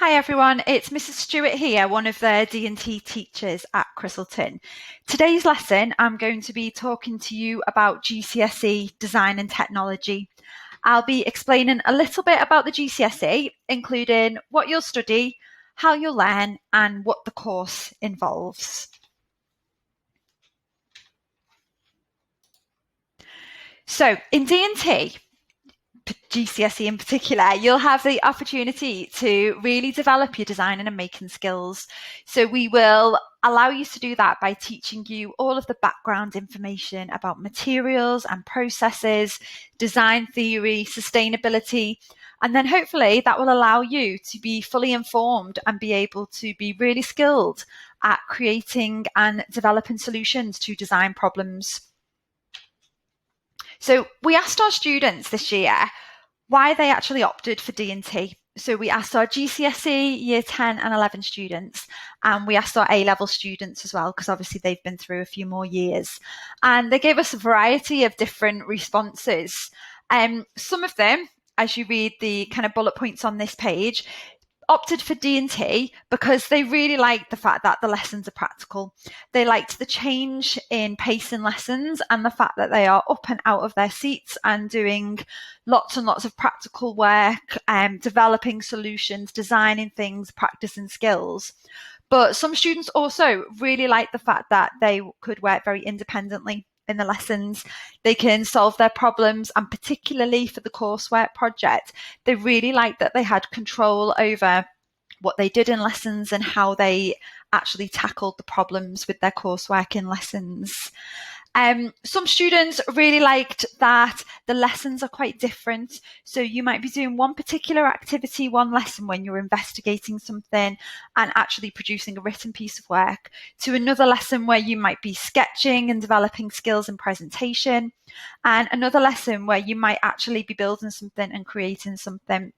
Hi everyone, it's Mrs. Stewart here, one of the D&T teachers at Chrisselton. Today's lesson, I'm going to be talking to you about GCSE design and technology. I'll be explaining a little bit about the GCSE, including what you'll study, how you'll learn, and what the course involves. So in D&T, GCSE in particular, you'll have the opportunity to really develop your designing and making skills. So we will allow you to do that by teaching you all of the background information about materials and processes, design theory, sustainability, and then hopefully that will allow you to be fully informed and be able to be really skilled at creating and developing solutions to design problems. So we asked our students this year why they actually opted for D&T. So we asked our GCSE year 10 and 11 students, and we asked our A-level students as well, because obviously they've been through a few more years. And they gave us a variety of different responses. Some of them, as you read the kind of bullet points on this page, opted for D&T because they really liked the fact that the lessons are practical. They liked the change in pace in lessons and the fact that they are up and out of their seats and doing lots and lots of practical work, developing solutions, designing things, practicing skills. But some students also really liked the fact that they could work very independently in the lessons. They can solve their problems, and particularly for the coursework project, they really liked that they had control over what they did in lessons and how they actually tackled the problems with their coursework in lessons. Some students really liked that the lessons are quite different. So you might be doing one particular activity, one lesson when you're investigating something and actually producing a written piece of work, to another lesson where you might be sketching and developing skills in presentation, and another lesson where you might actually be building something and creating something.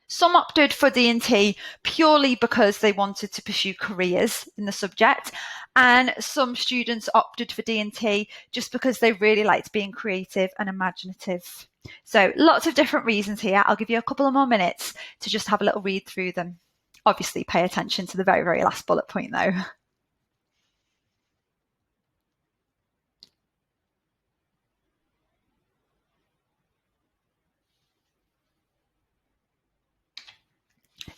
Some opted for D&T purely because they wanted to pursue careers in the subject, and some students opted for D&T just because they really liked being creative and imaginative. So lots of different reasons here. I'll give you a couple of more minutes to just have a little read through them. Obviously, pay attention to the very, very last bullet point though.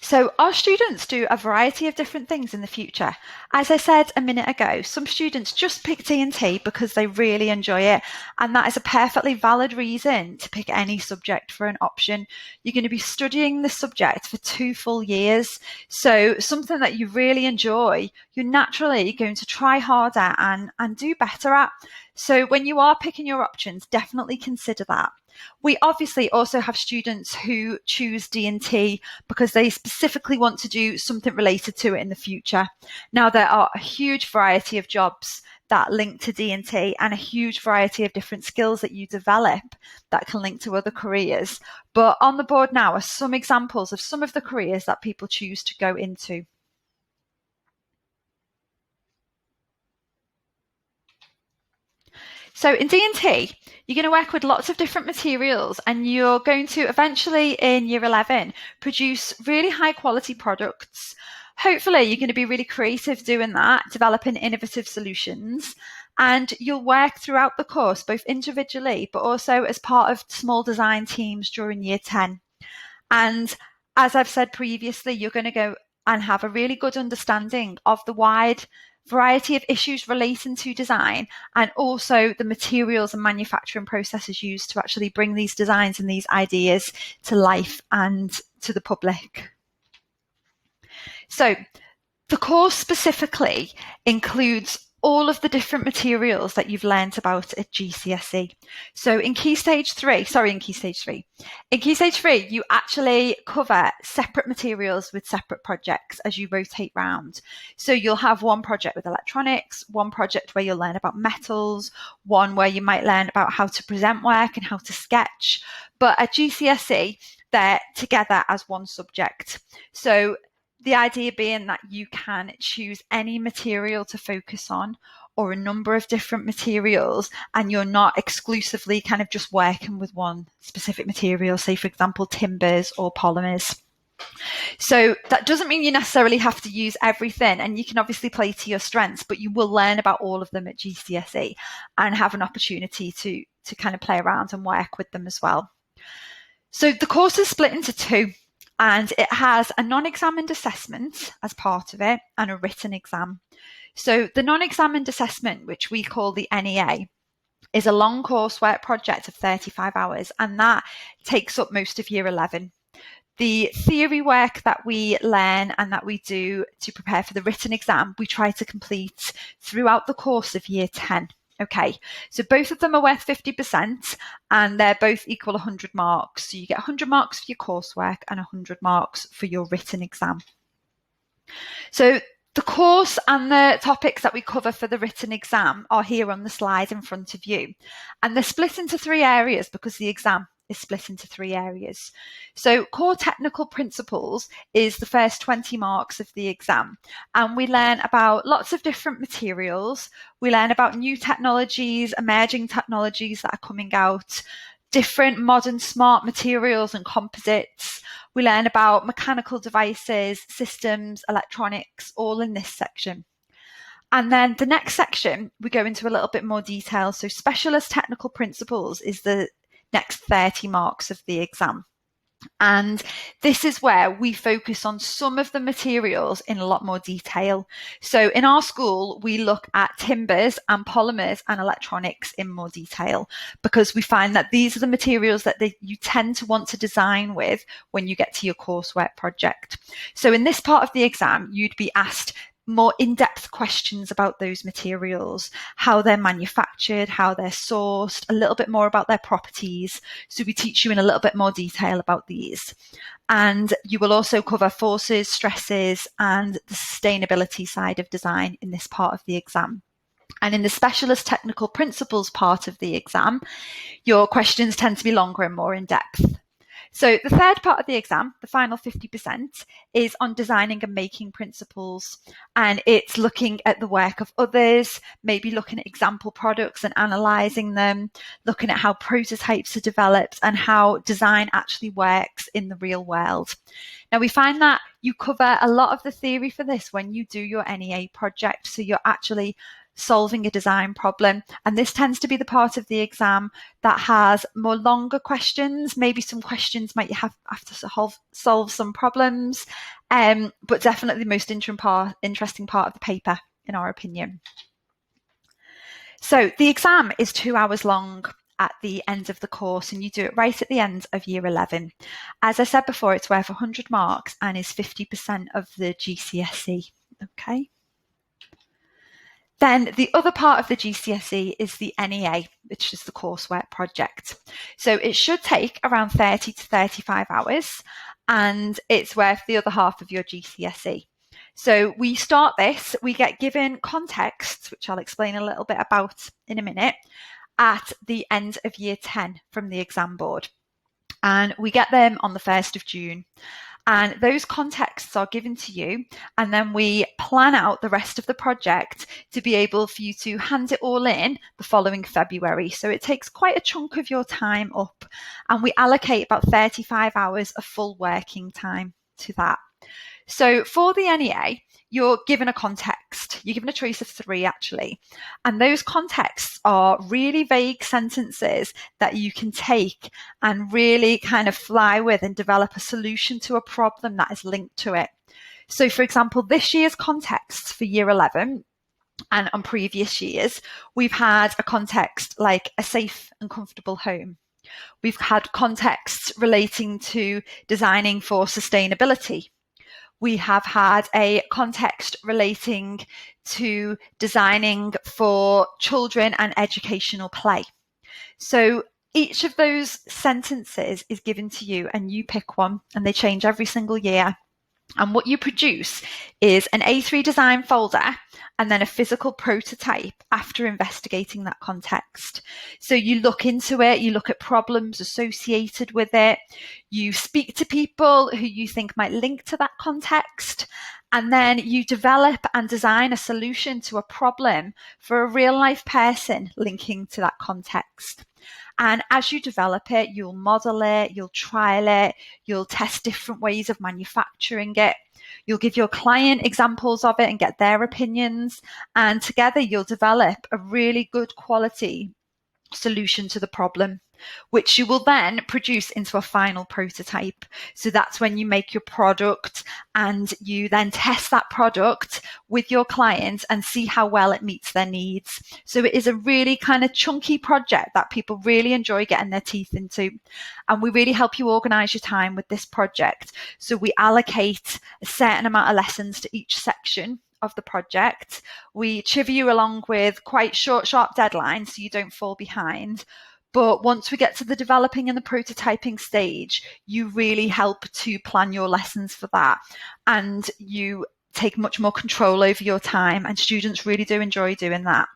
So our students do a variety of different things in the future. As I said a minute ago, some students just pick D&T because they really enjoy it, and that is a perfectly valid reason to pick any subject for an option. You're going to be studying the subject for 2 full years, so something that you really enjoy, you're naturally going to try harder and do better at. So when you are picking your options, definitely consider that. We obviously also have students who choose D&T because they specifically want to do something related to it in the future. Now, there are a huge variety of jobs that link to D&T and a huge variety of different skills that you develop that can link to other careers. But on the board now are some examples of some of the careers that people choose to go into. So in D&T, you're going to work with lots of different materials, and you're going to eventually in year 11 produce really high quality products. Hopefully you're going to be really creative doing that, developing innovative solutions, and you'll work throughout the course both individually but also as part of small design teams during year 10. And as I've said previously, you're going to go and have a really good understanding of the wide variety of issues relating to design, and also the materials and manufacturing processes used to actually bring these designs and these ideas to life and to the public. So the course specifically includes all of the different materials that you've learned about at GCSE. So in Key Stage 3, you actually cover separate materials with separate projects as you rotate round. So you'll have one project with electronics, one project where you'll learn about metals, one where you might learn about how to present work and how to sketch. But at GCSE, they're together as one subject. So the idea being that you can choose any material to focus on, or a number of different materials, and you're not exclusively kind of just working with one specific material, say for example timbers or polymers. So that doesn't mean you necessarily have to use everything, and you can obviously play to your strengths, but you will learn about all of them at GCSE and have an opportunity to kind of play around and work with them as well. So the course is split into two, and it has a non-examined assessment as part of it and a written exam. So the non-examined assessment, which we call the NEA, is a long coursework project of 35 hours, and that takes up most of year 11. The theory work that we learn and that we do to prepare for the written exam, we try to complete throughout the course of year 10. Okay, so both of them are worth 50% and they're both equal 100 marks. So you get 100 marks for your coursework and 100 marks for your written exam. So the course and the topics that we cover for the written exam are here on the slide in front of you. And they're split into three areas because the exam is split into three areas. So core technical principles is the first 20 marks of the exam. And we learn about lots of different materials. We learn about new technologies, emerging technologies that are coming out, different modern smart materials and composites. We learn about mechanical devices, systems, electronics, all in this section. And then the next section, we go into a little bit more detail. So specialist technical principles is the next 30 marks of the exam. And this is where we focus on some of the materials in a lot more detail. So in our school, we look at timbers and polymers and electronics in more detail because we find that these are the materials that you tend to want to design with when you get to your coursework project. So in this part of the exam, you'd be asked more in-depth questions about those materials, how they're manufactured, how they're sourced, a little bit more about their properties. So we teach you in a little bit more detail about these. And you will also cover forces, stresses, and the sustainability side of design in this part of the exam. And in the specialist technical principles part of the exam, your questions tend to be longer and more in depth. So the third part of the exam, the final 50%, is on designing and making principles. And it's looking at the work of others, maybe looking at example products and analysing them, looking at how prototypes are developed and how design actually works in the real world. Now, we find that you cover a lot of the theory for this when you do your NEA project. So you're actually solving a design problem. And this tends to be the part of the exam that has more longer questions. Maybe some questions might you have to solve some problems, but definitely the most interesting part of the paper, in our opinion. So the exam is 2 hours long at the end of the course, and you do it right at the end of year 11. As I said before, it's worth 100 marks and is 50% of the GCSE. Okay. Then the other part of the GCSE is the NEA, which is the coursework project. So it should take around 30 to 35 hours, and it's worth the other half of your GCSE. So we start this, we get given contexts, which I'll explain a little bit about in a minute, at the end of year 10 from the exam board. And we get them on the 1st of June. And those contexts are given to you, and then we plan out the rest of the project to be able for you to hand it all in the following February. So it takes quite a chunk of your time up, and we allocate about 35 hours of full working time to that. So for the NEA, you're given a context. You're given a choice of 3, actually. And those contexts are really vague sentences that you can take and really kind of fly with and develop a solution to a problem that is linked to it. So, for example, this year's context for year 11 and on previous years, we've had a context like a safe and comfortable home. We've had contexts relating to designing for sustainability. We have had a context relating to designing for children and educational play. So each of those sentences is given to you and you pick one, and they change every single year. And what you produce is an A3 design folder and then a physical prototype after investigating that context. So you look into it, you look at problems associated with it, you speak to people who you think might link to that context, and then you develop and design a solution to a problem for a real life person linking to that context. And as you develop it, you'll model it, you'll trial it, you'll test different ways of manufacturing it. You'll give your client examples of it and get their opinions. And together you'll develop a really good quality solution to the problem, which you will then produce into a final prototype. So that's when you make your product and you then test that product with your clients and see how well it meets their needs. So it is a really kind of chunky project that people really enjoy getting their teeth into. And we really help you organize your time with this project. So we allocate a certain amount of lessons to each section of the project. We chiver you along with quite short, sharp deadlines so you don't fall behind. But once we get to the developing and the prototyping stage, you really help to plan your lessons for that. And you take much more control over your time, and students really do enjoy doing that.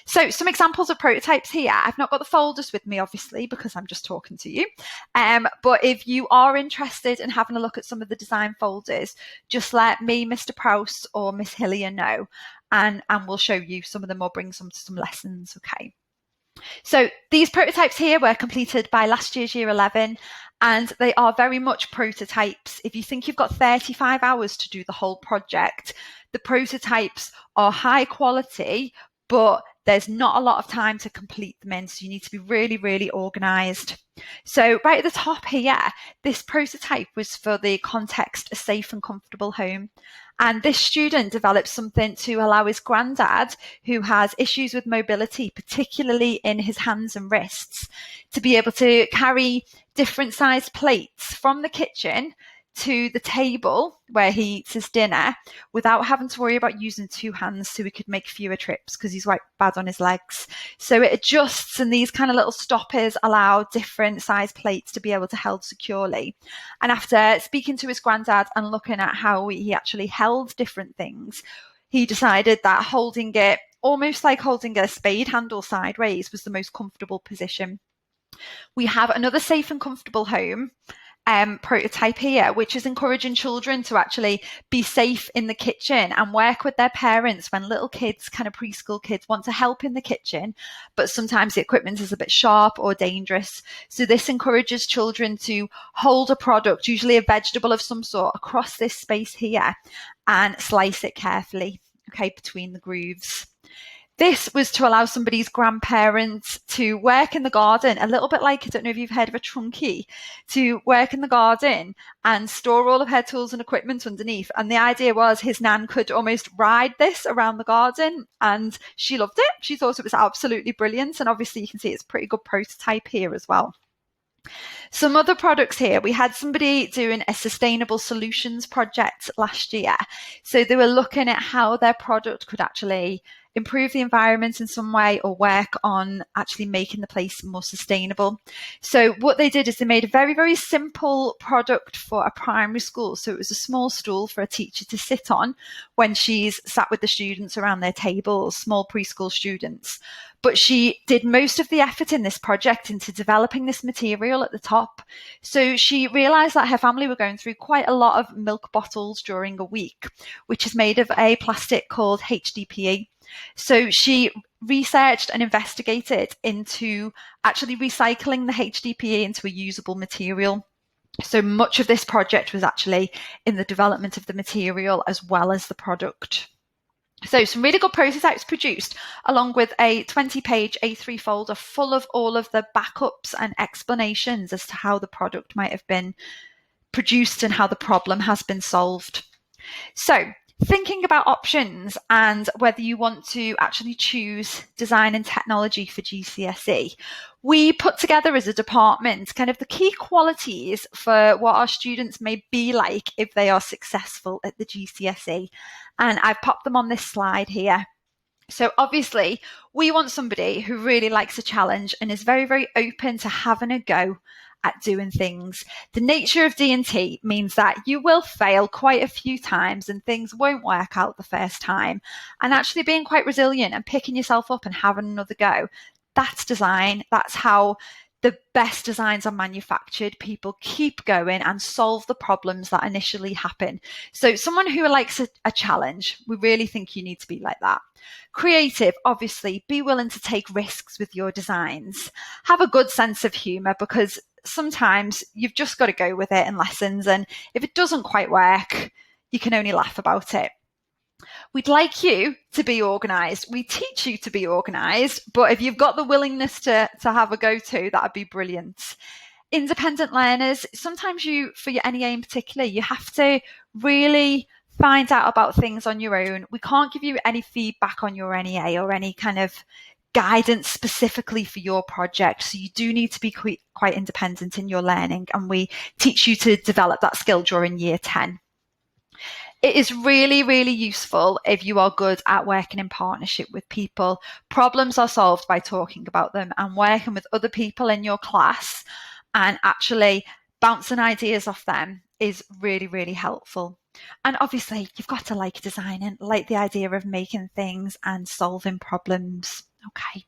So some examples of prototypes here. I've not got the folders with me, obviously, because I'm just talking to you. But if you are interested in having a look at some of the design folders, just let me, Mr. Prowse, or Miss Hillier know, and we'll show you some of them or bring some to some lessons, okay? So these prototypes here were completed by last year's year 11, and they are very much prototypes. If you think you've got 35 hours to do the whole project, the prototypes are high quality, but there's not a lot of time to complete them in, so you need to be really, really organised. So right at the top here, this prototype was for the context A Safe and Comfortable Home. And this student developed something to allow his granddad, who has issues with mobility, particularly in his hands and wrists, to be able to carry different sized plates from the kitchen to the table where he eats his dinner without having to worry about using two hands, so he could make fewer trips because he's quite bad on his legs. So it adjusts, and these kind of little stoppers allow different size plates to be able to held securely. And after speaking to his granddad and looking at how he actually held different things, he decided that holding it almost like holding a spade handle sideways was the most comfortable position. We have another Safe and Comfortable Home prototype here, which is encouraging children to actually be safe in the kitchen and work with their parents when little kids, kind of preschool kids, want to help in the kitchen, but sometimes the equipment is a bit sharp or dangerous. So this encourages children to hold a product, usually a vegetable of some sort, across this space here and slice it carefully, okay, between the grooves. This was to allow somebody's grandparents to work in the garden, a little bit like, I don't know if you've heard of a trunky, to work in the garden and store all of her tools and equipment underneath. And the idea was his nan could almost ride this around the garden, and she loved it. She thought it was absolutely brilliant. And obviously you can see it's a pretty good prototype here as well. Some other products here, we had somebody doing a sustainable solutions project last year. So they were looking at how their product could actually improve the environment in some way or work on actually making the place more sustainable. So what they did is they made a very, very simple product for a primary school. So it was a small stool for a teacher to sit on when she's sat with the students around their tables, small preschool students. But she did most of the effort in this project into developing this material at the top. So she realized that her family were going through quite a lot of milk bottles during a week, which is made of a plastic called HDPE. So she researched and investigated into actually recycling the HDPE into a usable material. So much of this project was actually in the development of the material as well as the product. So some really good prototypes produced, along with a 20-page A3 folder full of all of the backups and explanations as to how the product might have been produced and how the problem has been solved. So thinking about options and whether you want to actually choose design and technology for GCSE, we put together as a department kind of the key qualities for what our students may be like if they are successful at the GCSE. And I've popped them on this slide here. So obviously, we want somebody who really likes a challenge and is very, very open to having a go at doing things. The nature of D&T means that you will fail quite a few times and things won't work out the first time. And actually being quite resilient and picking yourself up and having another go, that's design. That's how the best designs are manufactured. People keep going and solve the problems that initially happen. So someone who likes a challenge, we really think you need to be like that. Creative, obviously, be willing to take risks with your designs. Have a good sense of humour, because sometimes you've just got to go with it in lessons. And if it doesn't quite work, you can only laugh about it. We'd like you to be organised. We teach you to be organised, but if you've got the willingness to have a go-to, that'd be brilliant. Independent learners, sometimes for your NEA in particular, you have to really find out about things on your own. We can't give you any feedback on your NEA or any kind of guidance specifically for your project. So you do need to be quite independent in your learning, and we teach you to develop that skill during year 10. It is really, really useful if you are good at working in partnership with people. Problems are solved by talking about them and working with other people in your class, and actually bouncing ideas off them is really, really helpful. And obviously, you've got to like designing, like the idea of making things and solving problems. Okay.